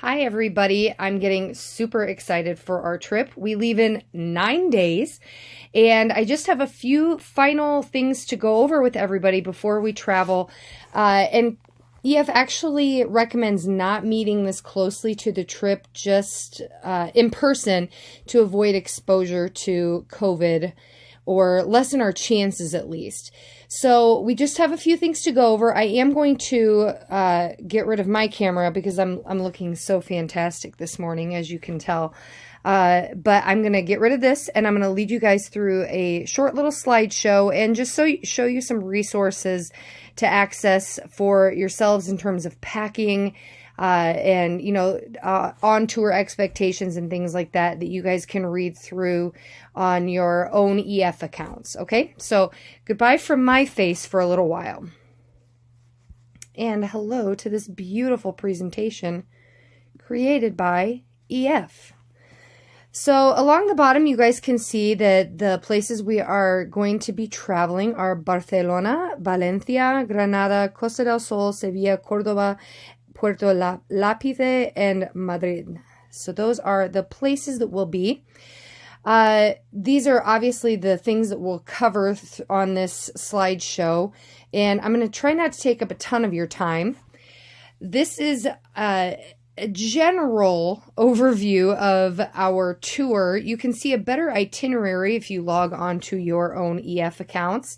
Hi, everybody. I'm getting super excited for our trip. We leave in 9 days, and I just have a few final things to go over with everybody before we travel. And EF actually recommends not meeting this closely to the trip, just in person, to avoid exposure to COVID or lessen our chances at least. So we just have a few things to go over. I am going to get rid of my camera because I'm looking so fantastic this morning, as you can tell. But I'm going to get rid of this, and I'm going to lead you guys through a short little slideshow and just show you some resources to access for yourselves in terms of packing, and on tour expectations and things like that you guys can read through on your own EF accounts. Okay, so goodbye from my face for a little while, and hello to this beautiful presentation created by EF. So along the bottom, you guys can see that the places we are going to be traveling are Barcelona, Valencia, Granada, Costa del Sol, Sevilla, Cordoba, Puerto Lápiz, and Madrid. So those are the places that we'll be. These are obviously the things that we'll cover on this slideshow, and I'm going to try not to take up a ton of your time. This is a general overview of our tour. You can see a better itinerary if you log on to your own EF accounts,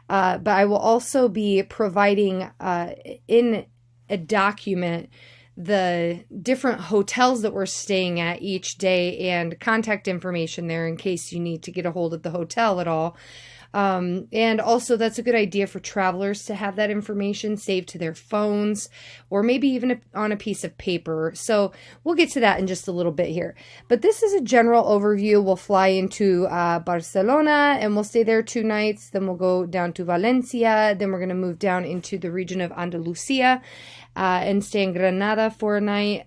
but I will also be providing in a document the different hotels that we're staying at each day and contact information there in case you need to get a hold of the hotel at all. And also that's a good idea for travelers to have that information saved to their phones or maybe even on a piece of paper. So we'll get to that in just a little bit here. But this is a general overview. We'll fly into Barcelona and we'll stay there 2 nights. Then we'll go down to Valencia. Then we're going to move down into the region of Andalusia and stay in Granada for a night,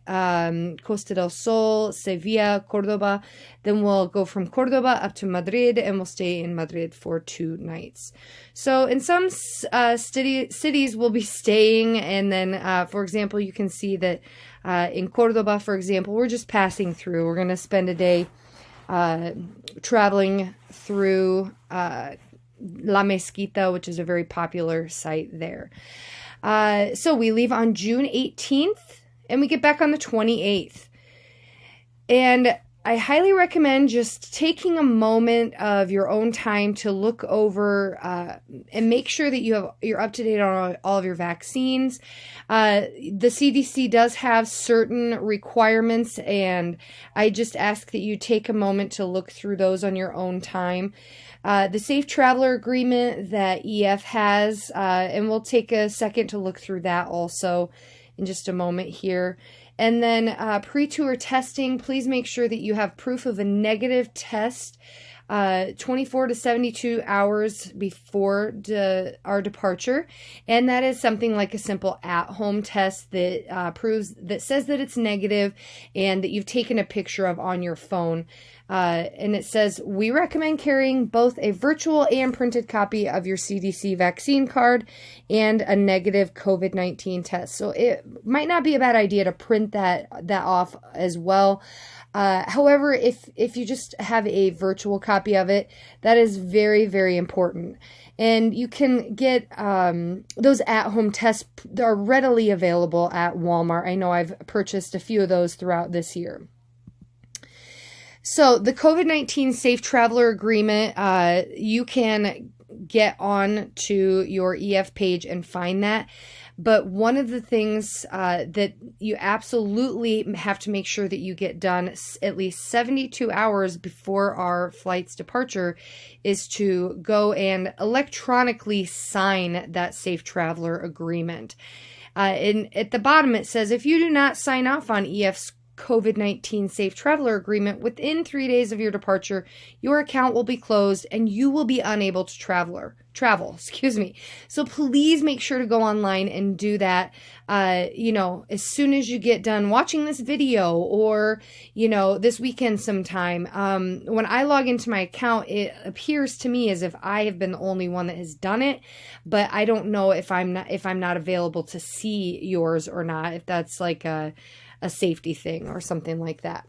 Costa del Sol, Sevilla, Cordoba. Then we'll go from Cordoba up to Madrid and we'll stay in Madrid for 2 nights. So in some cities we'll be staying, and then for example, you can see that in Cordoba, for example, we're just passing through. We're going to spend a day traveling through La Mezquita, which is a very popular site there. So we leave on June 18th and we get back on the 28th. And I highly recommend just taking a moment of your own time to look over and make sure that you're up to date on all of your vaccines. The CDC does have certain requirements, and I just ask that you take a moment to look through those on your own time. The Safe Traveler Agreement that EF has, and we'll take a second to look through that also in just a moment here. And then pre-tour testing, please make sure that you have proof of a negative test 24 to 72 hours before our departure. And that is something like a simple at-home test that says that it's negative and that you've taken a picture of on your phone. And it says, we recommend carrying both a virtual and printed copy of your CDC vaccine card and a negative COVID-19 test. So it might not be a bad idea to print that off as well. However, if you just have a virtual copy of it, that is very, very important. And you can get those at-home tests that are readily available at Walmart. I know I've purchased a few of those throughout this year. So the COVID-19 Safe Traveler Agreement, you can get on to your EF page and find that. But one of the things that you absolutely have to make sure that you get done at least 72 hours before our flight's departure is to go and electronically sign that Safe Traveler Agreement. And at the bottom it says, if you do not sign off on EF's COVID-19 Safe Traveler Agreement within 3 days of your departure, your account will be closed and you will be unable to travel. So please make sure to go online and do that, as soon as you get done watching this video or, this weekend sometime. When I log into my account, it appears to me as if I have been the only one that has done it, but I don't know if I'm not available to see yours or not, if that's like a a safety thing or something like that.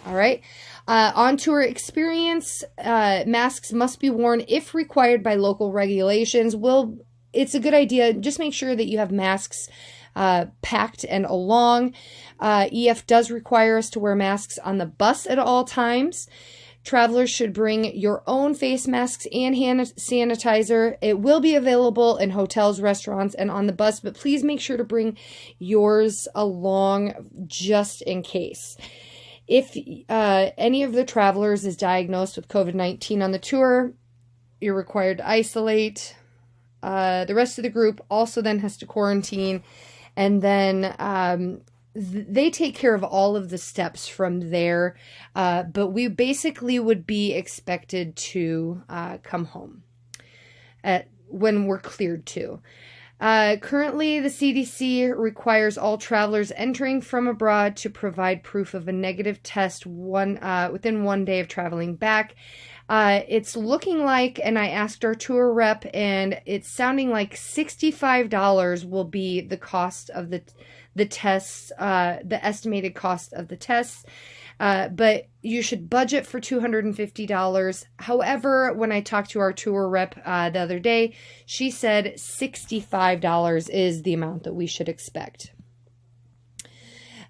All right. On tour experience, masks must be worn if required by local regulations. It's a good idea. Just make sure that you have masks packed and along. EF does require us to wear masks on the bus at all times. Travelers should bring your own face masks and hand sanitizer. It will be available in hotels, restaurants, and on the bus, but please make sure to bring yours along just in case. If any of the travelers is diagnosed with COVID-19 on the tour, you're required to isolate. The rest of the group also then has to quarantine, and then they take care of all of the steps from there, but we basically would be expected to come home when we're cleared to. Currently, the CDC requires all travelers entering from abroad to provide proof of a negative test within 1 day of traveling back. It's looking like, and I asked our tour rep, and it's sounding like $65 will be the cost of the tests, the estimated cost of the tests. But you should budget for $250. However, when I talked to our tour rep the other day, she said $65 is the amount that we should expect.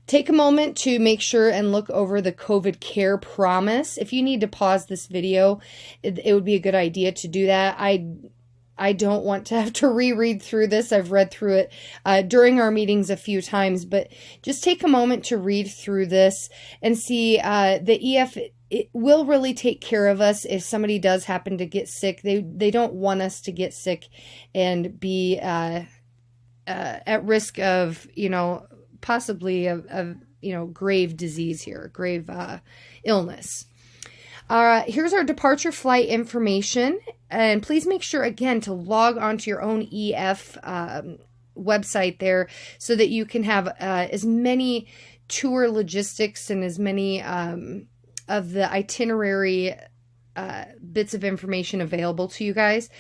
Take a moment to make sure and look over the COVID Care Promise. If you need to pause this video, it would be a good idea to do that. I don't want to have to reread through this. I've read through it during our meetings a few times, but just take a moment to read through this and see the EF. It will really take care of us if somebody does happen to get sick. They don't want us to get sick and be at risk of, possibly of grave disease here, grave illness. Here's our departure flight information, and please make sure again to log onto your own EF website there so that you can have as many tour logistics and as many of the itinerary bits of information available to you guys.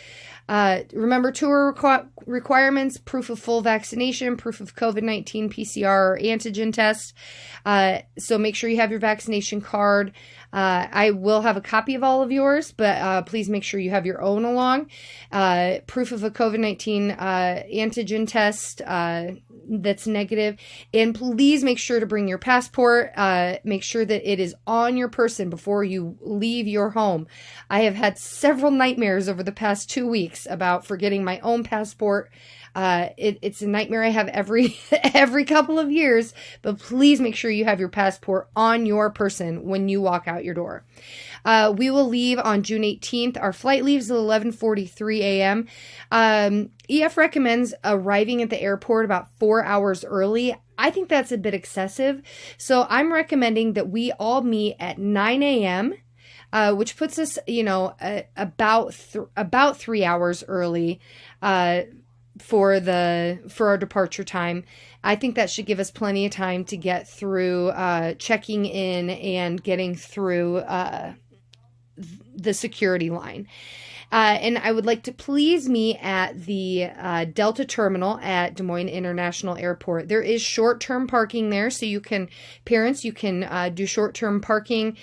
Remember tour requirements: proof of full vaccination, proof of COVID-19 PCR or antigen test. So make sure you have your vaccination card. I will have a copy of all of yours, but please make sure you have your own along. Proof of a COVID-19 antigen test that's negative. And please make sure to bring your passport. Make sure that it is on your person before you leave your home. I have had several nightmares over the past 2 weeks about forgetting my own passport. It's a nightmare I have every couple of years, but please make sure you have your passport on your person when you walk out your door. We will leave on June 18th. Our flight leaves at 11:43 a.m. EF recommends arriving at the airport about 4 hours early. I think that's a bit excessive, so I'm recommending that we all meet at 9 a.m., which puts us, about 3 hours early for our departure time. I think that should give us plenty of time to get through checking in and getting through the security line. And I would like to please meet at the Delta Terminal at Des Moines International Airport. There is short-term parking there, so parents, you can do short-term parking,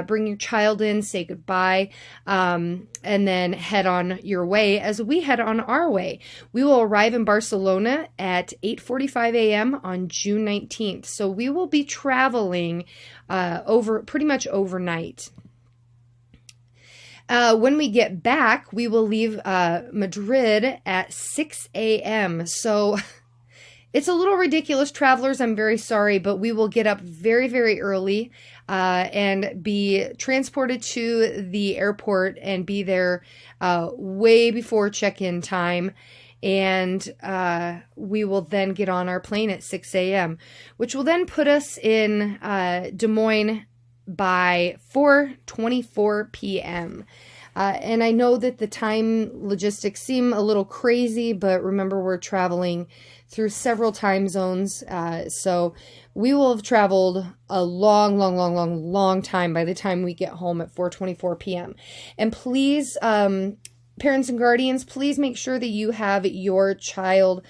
bring your child in, say goodbye, and then head on your way as we head on our way. We will arrive in Barcelona at 8:45 a.m. on June 19th, so we will be traveling pretty much overnight. When we get back, we will leave Madrid at 6 a.m. So it's a little ridiculous, travelers. I'm very sorry, but we will get up very, very early and be transported to the airport and be there way before check-in time. And we will then get on our plane at 6 a.m., which will then put us in Des Moines by 4:24 p.m. And I know that the time logistics seem a little crazy, but remember we're traveling through several time zones. So we will have traveled a long time by the time we get home at 4:24 p.m. And please, parents and guardians, please make sure that you have your child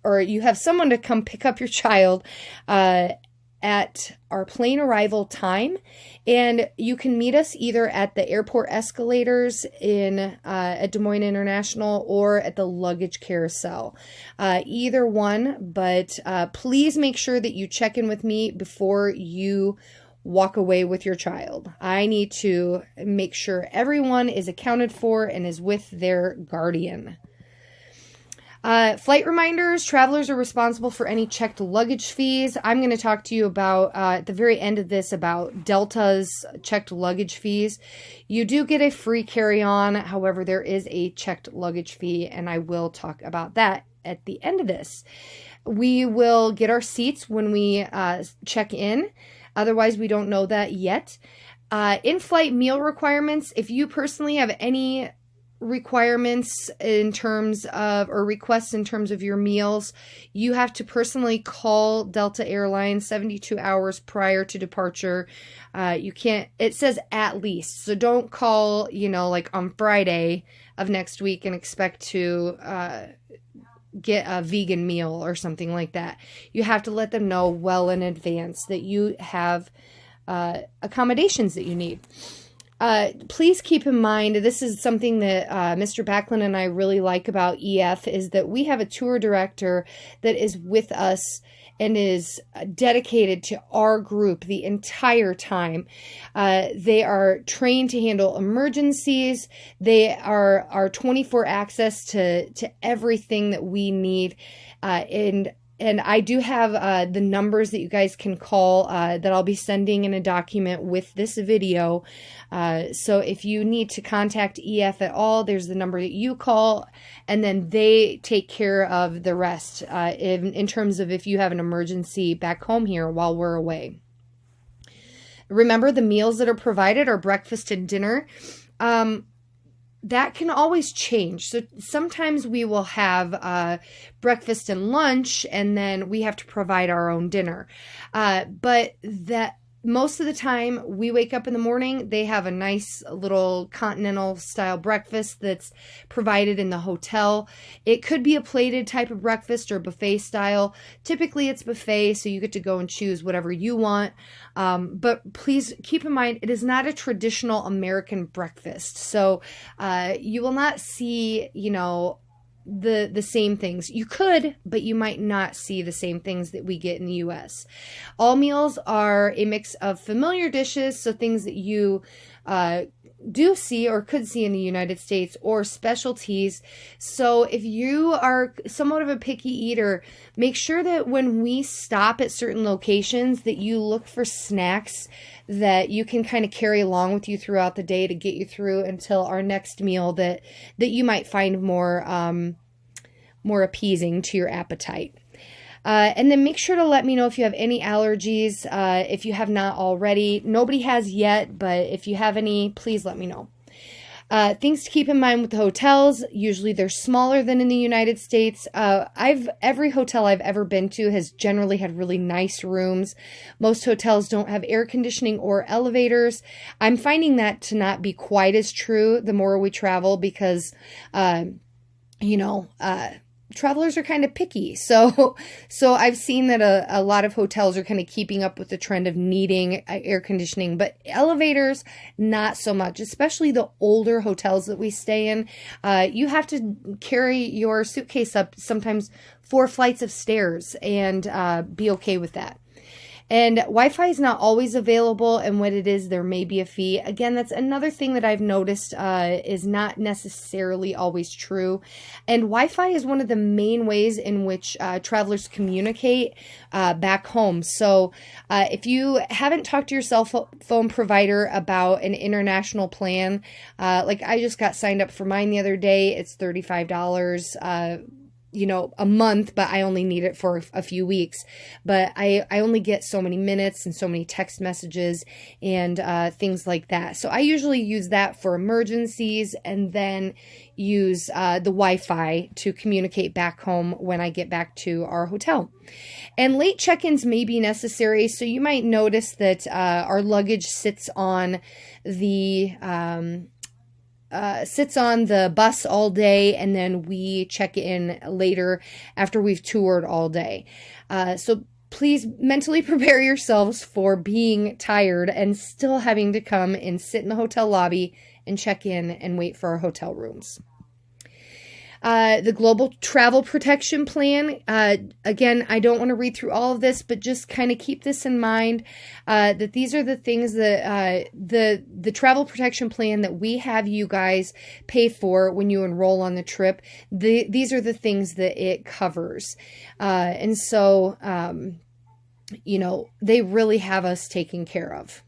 or you have someone to come pick up your child at our plane arrival time, and you can meet us either at the airport escalators at Des Moines International or at the luggage carousel. Either one, but please make sure that you check in with me before you walk away with your child. I need to make sure everyone is accounted for and is with their guardian. Flight reminders, travelers are responsible for any checked luggage fees. I'm going to talk to you about, at the very end of this, about Delta's checked luggage fees. You do get a free carry-on. However, there is a checked luggage fee, and I will talk about that at the end of this. We will get our seats when we check in. Otherwise, we don't know that yet. In-flight meal requirements, if you personally have any requirements in terms of, or requests in terms of your meals, you have to personally call Delta Airlines 72 hours prior to departure. You can't, it says at least, so don't call, like on Friday of next week and expect to get a vegan meal or something like that. You have to let them know well in advance that you have accommodations that you need. Please keep in mind, this is something that Mr. Backlund and I really like about EF, is that we have a tour director that is with us and is dedicated to our group the entire time. They are trained to handle emergencies. They are our 24 access to everything that we need. And I do have the numbers that you guys can call that I'll be sending in a document with this video. So if you need to contact EF at all, there's the number that you call, and then they take care of the rest in terms of if you have an emergency back home here while we're away. Remember, the meals that are provided are breakfast and dinner. That can always change. So sometimes we will have breakfast and lunch, and then we have to provide our own dinner. But that most of the time we wake up in the morning, they have a nice little continental style breakfast that's provided in the hotel. It could be a plated type of breakfast or buffet style. Typically it's buffet, so you get to go and choose whatever you want. But please keep in mind, it is not a traditional American breakfast. So you will not see, the same things. You could, but you might not see the same things that we get in the US. All meals are a mix of familiar dishes, so things that you do see or could see in the United States, or specialties. So if you are somewhat of a picky eater, make sure that when we stop at certain locations that you look for snacks that you can kind of carry along with you throughout the day to get you through until our next meal that you might find more appeasing to your appetite. And then make sure to let me know if you have any allergies, if you have not already. Nobody has yet, but if you have any, please let me know. Things to keep in mind with the hotels, usually they're smaller than in the United States. Every hotel I've ever been to has generally had really nice rooms. Most hotels don't have air conditioning or elevators. I'm finding that to not be quite as true the more we travel, because, travelers are kind of picky. So I've seen that a lot of hotels are kind of keeping up with the trend of needing air conditioning, but elevators, not so much, especially the older hotels that we stay in. You have to carry your suitcase up sometimes 4 flights of stairs and be okay with that. And Wi-Fi is not always available, and when it is, there may be a fee. Again, that's another thing that I've noticed is not necessarily always true. And Wi-Fi is one of the main ways in which travelers communicate back home. So if you haven't talked to your cell phone provider about an international plan, like I just got signed up for mine the other day. It's $35. A month, but I only need it for a few weeks. But I only get so many minutes and so many text messages and things like that. So I usually use that for emergencies, and then use the Wi-Fi to communicate back home when I get back to our hotel. And late check-ins may be necessary. So you might notice that our luggage sits on the sits on the bus all day, and then we check in later after we've toured all day. So please mentally prepare yourselves for being tired and still having to come and sit in the hotel lobby and check in and wait for our hotel rooms. The Global Travel Protection Plan. Again, I don't want to read through all of this, but just kind of keep this in mind, that these are the things that the travel protection plan that we have you guys pay for when you enroll on the trip. These are the things that it covers. And so, they really have us taken care of.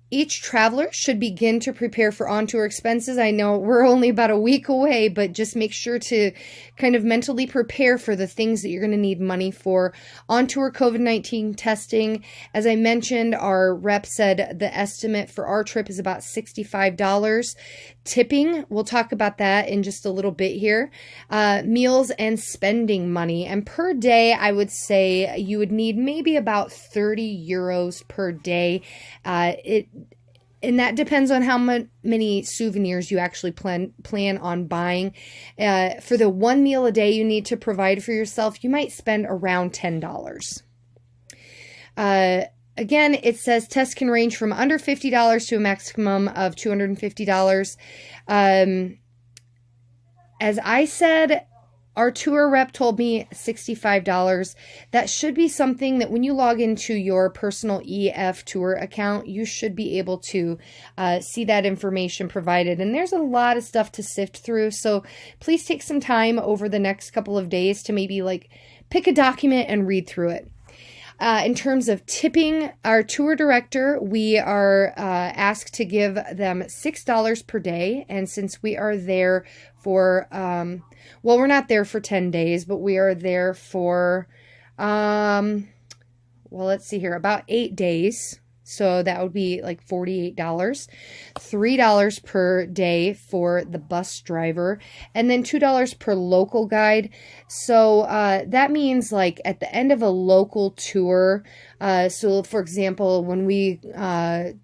Each traveler should begin to prepare for on-tour expenses. I know we're only about a week away, but just make sure to kind of mentally prepare for the things that you're going to need money for. On-tour COVID-19 testing, as I mentioned, our rep said the estimate for our trip is about $65. Tipping, we'll talk about that in just a little bit here. Meals and spending money. And per day, I would say you would need maybe about 30 euros per day. And that depends on how many souvenirs you actually plan on buying. For the one meal a day you need to provide for yourself, you might spend around $10. Again, it says tests can range from under $50 to a maximum of $250. As I said, our tour rep told me $65. That should be something that when you log into your personal EF tour account, you should be able to see that information provided. And there's a lot of stuff to sift through. So please take some time over the next couple of days to maybe pick a document and read through it. In terms of tipping, our tour director, we are asked to give them $6 per day. And since we are there for, we're not there for 10 days, but we are there for, let's see here, about 8 days. So that would be like $48, $3 per day for the bus driver, and then $2 per local guide. So that means at the end of a local tour, so for example, when we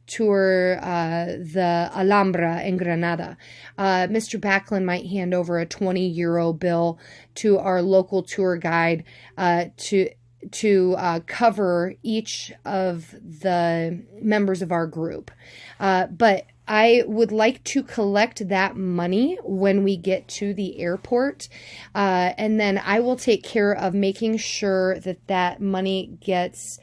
tour the Alhambra in Granada, Mr. Backlund might hand over a 20 euro bill to our local tour guide to cover each of the members of our group. But I would like to collect that money when we get to the airport. And then I will take care of making sure that money gets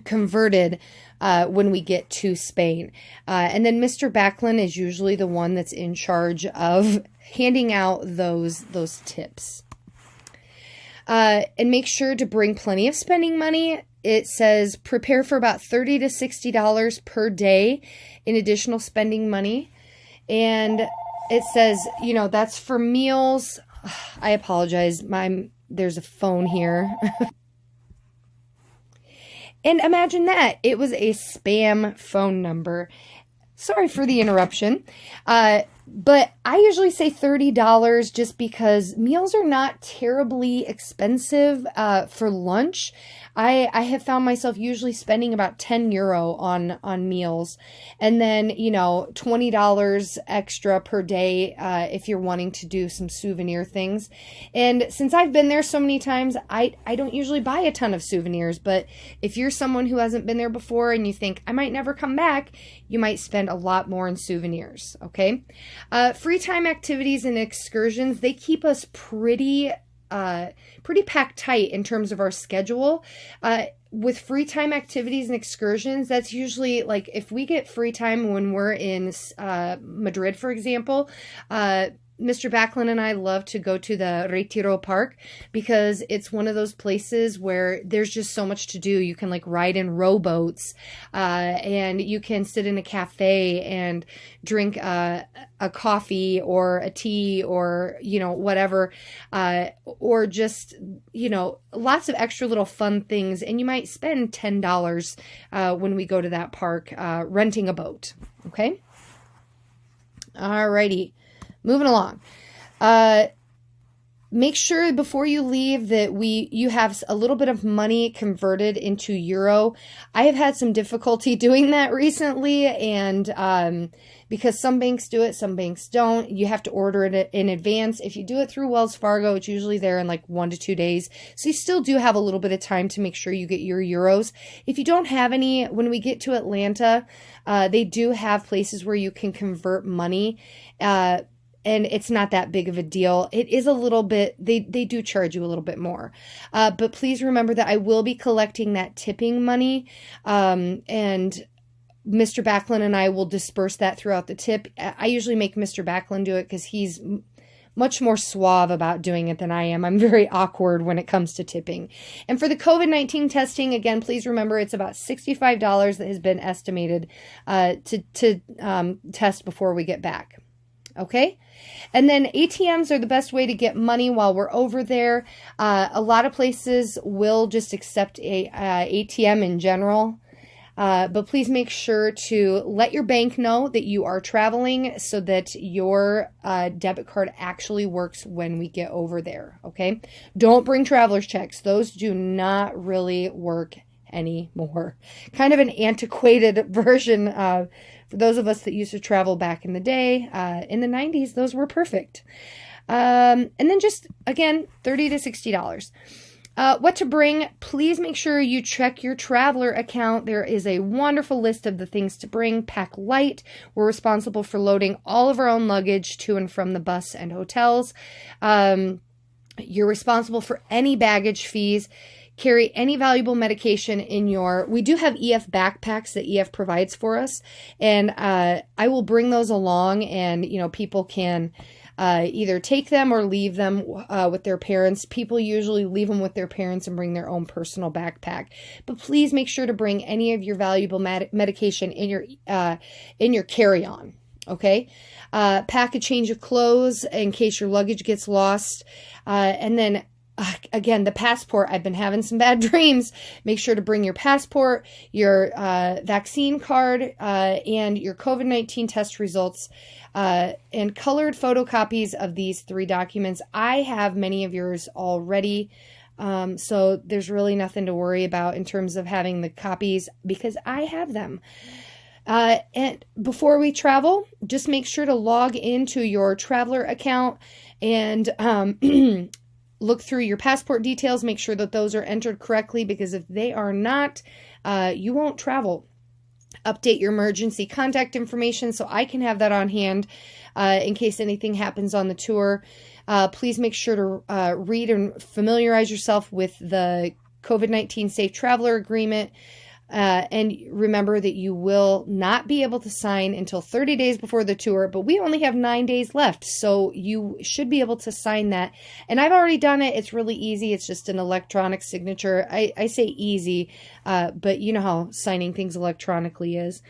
converted when we get to Spain. And then Mr. Backlund is usually the one that's in charge of handing out those tips. And make sure to bring plenty of spending money. It says prepare for about $30 to $60 per day in additional spending money. And it says, that's for meals. I apologize. There's a phone here. And imagine that. It was a spam phone number. Sorry for the interruption. But I usually say $30 just because meals are not terribly expensive for lunch. I have found myself usually spending about 10 euro on meals, and then, $20 extra per day if you're wanting to do some souvenir things. And since I've been there so many times, I don't usually buy a ton of souvenirs, but if you're someone who hasn't been there before and you think, I might never come back, you might spend a lot more in souvenirs, okay? Free time activities and excursions, they keep us pretty packed tight in terms of our schedule. With free time activities and excursions, that's usually if we get free time when we're in Madrid, for example, Mr. Backlund and I love to go to the Retiro Park because it's one of those places where there's just so much to do. You can ride in rowboats, and you can sit in a cafe and drink a coffee or a tea or, whatever, or just, lots of extra little fun things. And you might spend $10 when we go to that park renting a boat. Okay. Alrighty. Moving along. Make sure before you leave that you have a little bit of money converted into euro. I have had some difficulty doing that recently, and because some banks do it, some banks don't. You have to order it in advance. If you do it through Wells Fargo, it's usually there in like 1 to 2 days. So you still do have a little bit of time to make sure you get your euros. If you don't have any, when we get to Atlanta, they do have places where you can convert money. And it's not that big of a deal. It is a little bit, they do charge you a little bit more. But please remember that I will be collecting that tipping money. And Mr. Backlund and I will disperse that throughout the tip. I usually make Mr. Backlund do it because he's much more suave about doing it than I am. I'm very awkward when it comes to tipping. And for the COVID-19 testing, again, please remember it's about $65 that has been estimated to test before we get back. Okay. And then ATMs are the best way to get money while we're over there. A lot of places will just accept a ATM in general. But please make sure to let your bank know that you are traveling so that your debit card actually works when we get over there. Okay. Don't bring traveler's checks. Those do not really work anymore. Kind of an antiquated version of, for those of us that used to travel back in the day, in the 90s, those were perfect. And then just, again, $30 to $60. What to bring, please make sure you check your traveler account. There is a wonderful list of the things to bring. Pack light. We're responsible for loading all of our own luggage to and from the bus and hotels. You're responsible for any baggage fees. Carry any valuable medication in we do have EF backpacks that EF provides for us. And I will bring those along, and, people can either take them or leave them with their parents. People usually leave them with their parents and bring their own personal backpack. But please make sure to bring any of your valuable medication in your carry-on. Okay. Pack a change of clothes in case your luggage gets lost. And then again, the passport. I've been having some bad dreams. Make sure to bring your passport, your vaccine card, and your COVID-19 test results, and colored photocopies of these 3 documents. I have many of yours already, so there's really nothing to worry about in terms of having the copies because I have them. And before we travel, just make sure to log into your traveler account and look through your passport details, make sure that those are entered correctly, because if they are not, you won't travel. Update your emergency contact information so I can have that on hand in case anything happens on the tour. Please make sure to read and familiarize yourself with the COVID-19 Safe Traveler Agreement. And remember that you will not be able to sign until 30 days before the tour, but we only have 9 days left, so you should be able to sign that. And I've already done it. It's really easy. It's just an electronic signature. I say easy, but you know how signing things electronically is.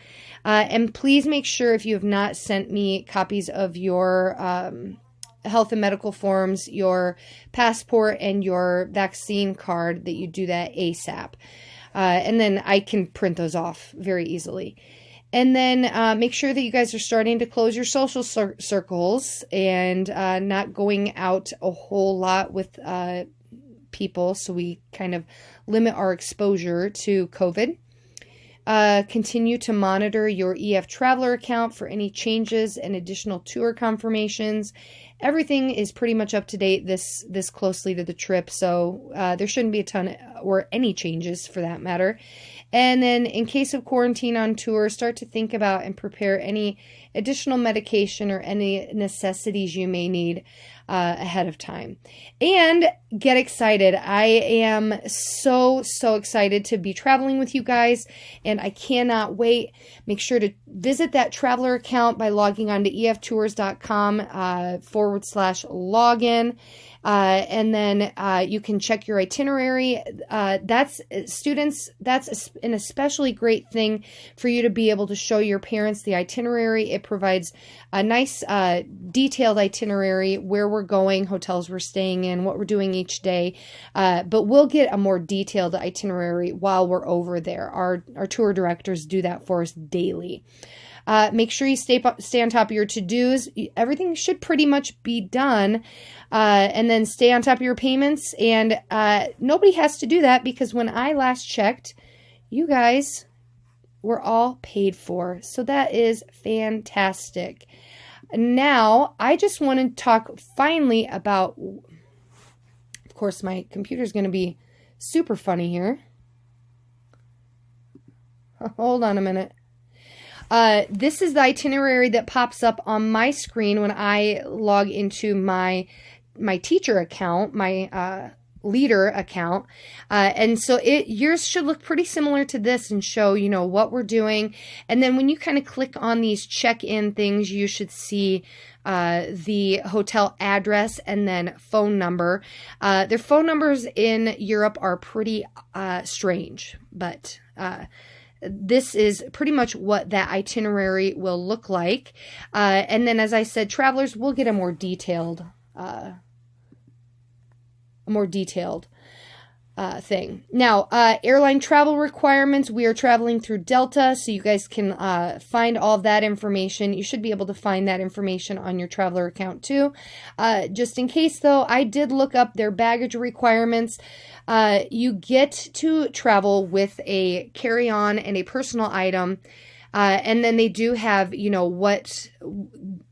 And please make sure, if you have not sent me copies of your health and medical forms, your passport, and your vaccine card, that you do that ASAP. And then I can print those off very easily. And then make sure that you guys are starting to close your social circles and not going out a whole lot with people, so we kind of limit our exposure to COVID. Continue to monitor your EF Traveler account for any changes and additional tour confirmations. Everything is pretty much up to date this closely to the trip, so there shouldn't be a ton or any changes for that matter. And then in case of quarantine on tour, start to think about and prepare any additional medication or any necessities you may need ahead of time. And get excited. I am so excited to be traveling with you guys, and I cannot wait. Make sure to visit that traveler account by logging on to eftours.com/login. And then you can check your itinerary. That's an especially great thing for you to be able to show your parents the itinerary. It provides a nice detailed itinerary, where we're going, hotels we're staying in, what we're doing each day. But we'll get a more detailed itinerary while we're over there. Our tour directors do that for us daily. Make sure you stay on top of your to-dos. Everything should pretty much be done. And then stay on top of your payments. And nobody has to do that because when I last checked, you guys were all paid for. So that is fantastic. Now, I just want to talk finally about, of course, my computer's going to be super funny here. Hold on a minute. This is the itinerary that pops up on my screen when I log into my teacher account, my leader account. And so yours should look pretty similar to this and show, what we're doing. And then when you kind of click on these check-in things, you should see the hotel address and then phone number. Their phone numbers in Europe are pretty strange, but this is pretty much what that itinerary will look like. And then, as I said, travelers will get a more detailed thing. Now, airline travel requirements. We are traveling through Delta, so you guys can find all of that information. You should be able to find that information on your traveler account too. Just in case, though, I did look up their baggage requirements. You get to travel with a carry-on and a personal item. And then they do have, what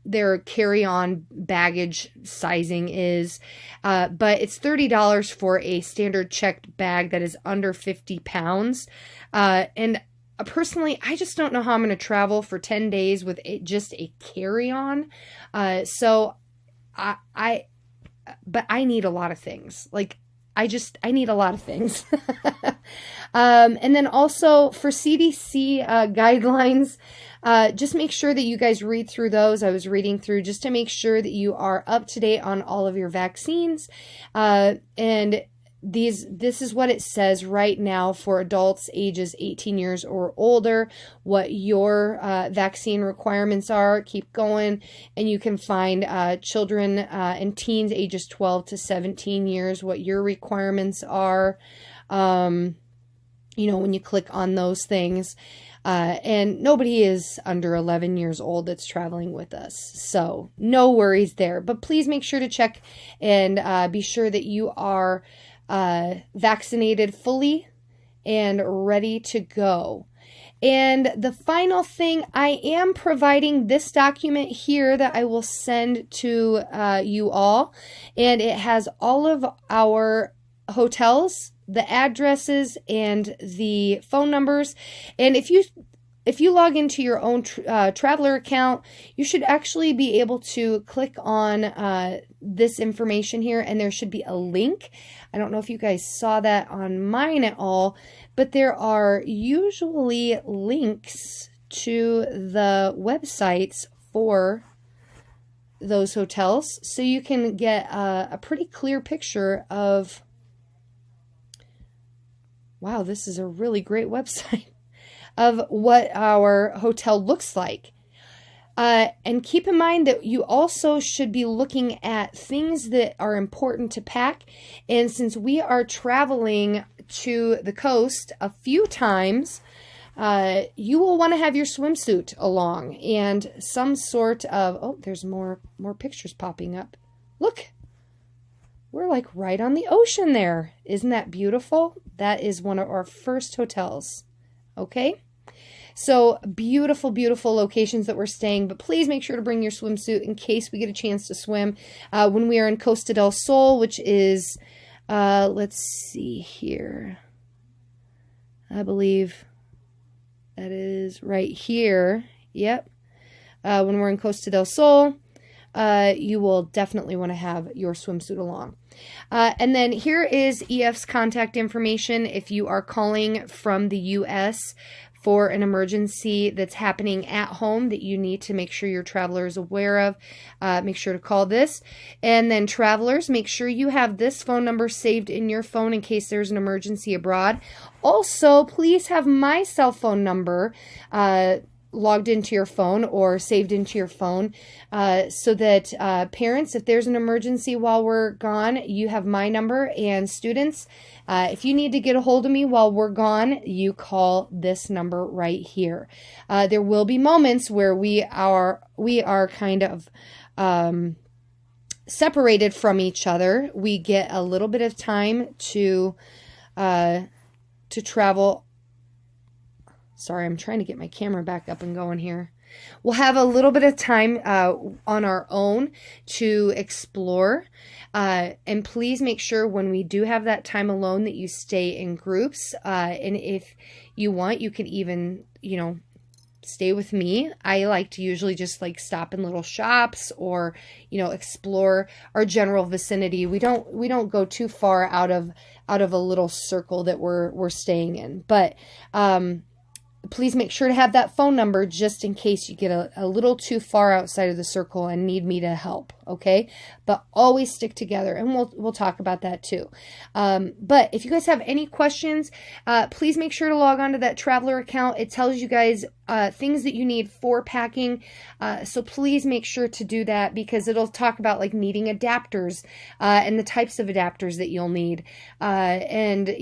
their carry-on baggage sizing is. But it's $30 for a standard checked bag that is under 50 pounds. And personally, I just don't know how I'm going to travel for 10 days with just a carry-on. But I need a lot of things. I need a lot of things. And then also for CDC guidelines, just make sure that you guys read through those. I was reading through just to make sure that you are up to date on all of your vaccines. And this is what it says right now for adults ages 18 years or older, what your vaccine requirements are. Keep going, and you can find children and teens ages 12 to 17 years, what your requirements are, when you click on those things. And nobody is under 11 years old that's traveling with us. So no worries there. But please make sure to check and be sure that you are vaccinated fully and ready to go. And the final thing, I am providing this document here that I will send to you all. And it has all of our hotels, the addresses, and the phone numbers. And if you log into your own traveler account, you should actually be able to click on this information here, and there should be a link. I don't know if you guys saw that on mine at all, but there are usually links to the websites for those hotels, so you can get a pretty clear picture of, wow, this is a really great website, of what our hotel looks like. And keep in mind that you also should be looking at things that are important to pack. And since we are traveling to the coast a few times, you will want to have your swimsuit along and some sort of, oh, there's more pictures popping up. Look, we're like right on the ocean there. Isn't that beautiful? That is one of our first hotels. Okay. So beautiful, beautiful locations that we're staying, but please make sure to bring your swimsuit in case we get a chance to swim. When we are in Costa del Sol, which is, let's see here. I believe that is right here. Yep. When we're in Costa del Sol, you will definitely want to have your swimsuit along. And then here is EF's contact information if you are calling from the U.S. for an emergency that's happening at home that you need to make sure your traveler is aware of. Make sure to call this. And then travelers, make sure you have this phone number saved in your phone in case there's an emergency abroad. Also, please have my cell phone number logged into your phone or saved into your phone, so that parents, if there's an emergency while we're gone, you have my number. And students, if you need to get a hold of me while we're gone, you call this number right here. There will be moments where we are kind of separated from each other. We get a little bit of time to travel. Sorry, I'm trying to get my camera back up and going here. We'll have a little bit of time on our own to explore. And please make sure when we do have that time alone that you stay in groups. And if you want, you can even, stay with me. I like to usually just like stop in little shops or, explore our general vicinity. We don't go too far out of a little circle that we're staying in. But please make sure to have that phone number just in case you get a little too far outside of the circle and need me to help, okay? But always stick together, and we'll talk about that too. But if you guys have any questions, please make sure to log on to that Traveler account. It tells you guys things that you need for packing, so please make sure to do that, because it'll talk about like needing adapters and the types of adapters that you'll need, and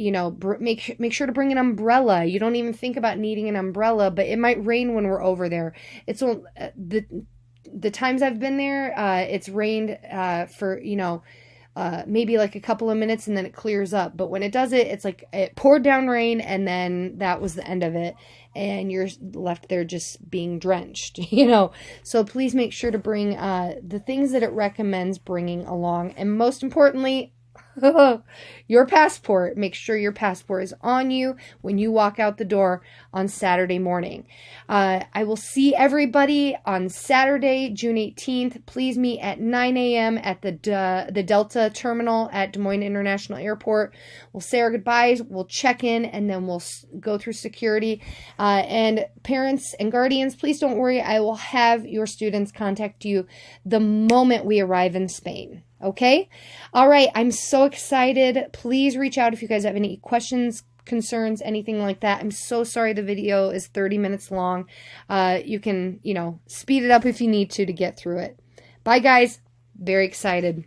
make sure to bring an umbrella. You don't even think about needing an umbrella, but it might rain when we're over there. It's the times I've been there, it's rained for maybe like a couple of minutes and then it clears up. But when it does it, it's like it poured down rain and then that was the end of it. And you're left there just being drenched, So please make sure to bring the things that it recommends bringing along. And most importantly, your passport. Make sure your passport is on you when you walk out the door on Saturday morning. I will see everybody on Saturday, June 18th. Please meet at 9 a.m. at the Delta terminal at Des Moines International Airport. We'll say our goodbyes, we'll check in, and then we'll go through security. And parents and guardians, please don't worry. I will have your students contact you the moment we arrive in Spain. Okay? All right. I'm so excited. Please reach out if you guys have any questions, concerns, anything like that. I'm so sorry the video is 30 minutes long. You can, speed it up if you need to get through it. Bye, guys. Very excited.